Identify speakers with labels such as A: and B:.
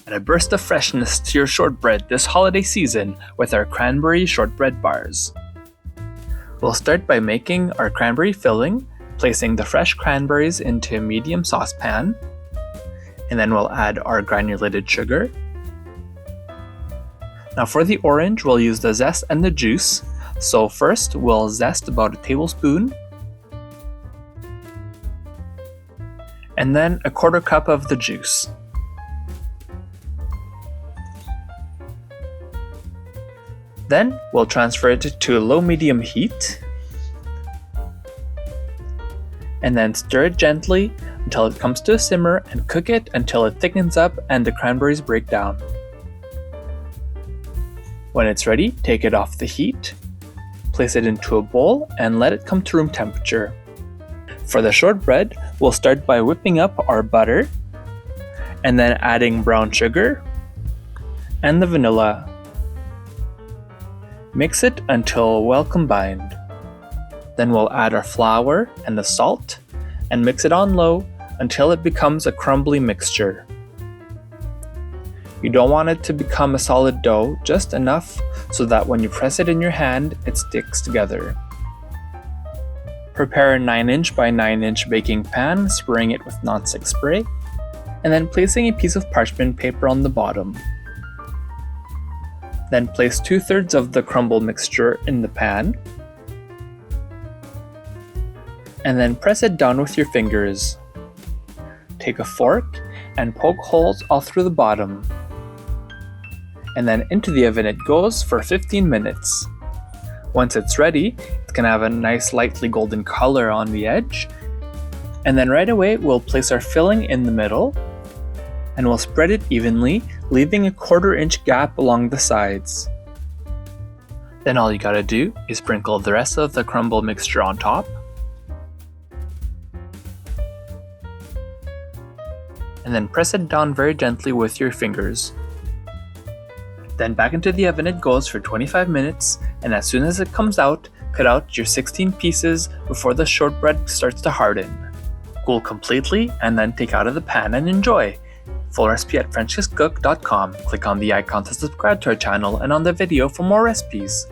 A: Add a burst of freshness to your shortbread this holiday season with our Cranberry Shortbread Bars. We'll start by making our cranberry filling, placing the fresh cranberries into a medium saucepan, and then we'll add our granulated sugar. Now for the orange, we'll use the zest and the juice. So first, we'll zest about a tablespoon, and then a 1/4 cup of the juice. Then we'll transfer it to a low-medium heat, and then stir it gently until it comes to a simmer and cook it until it thickens up and the cranberries break down. When it's ready, take it off the heat, place it into a bowl, and let it come to room temperature. For the shortbread, we'll start by whipping up our butter, and then adding brown sugar and the vanilla. Mix it until well combined. Then we'll add our flour and the salt, and mix it on low until it becomes a crumbly mixture. You don't want it to become a solid dough, just enough so that when you press it in your hand, it sticks together. Prepare a 9" by 9" baking pan, spraying it with nonstick spray, and then placing a piece of parchment paper on the bottom. Then place 2/3 of the crumble mixture in the pan, and then press it down with your fingers. Take a fork and poke holes all through the bottom. And then into the oven it goes for 15 minutes. Once it's ready, it's gonna have a nice lightly golden color on the edge. And then right away, we'll place our filling in the middle, and we'll spread it evenly, leaving a 1/4 inch gap along the sides. Then all you gotta do is sprinkle the rest of the crumble mixture on top, and then press it down very gently with your fingers. Then back into the oven it goes for 25 minutes, and as soon as it comes out, cut out your 16 pieces before the shortbread starts to harden. Cool completely, and then take out of the pan and enjoy. Full recipe at FrenchKissCook.com. Click on the icon to subscribe to our channel and on the video for more recipes.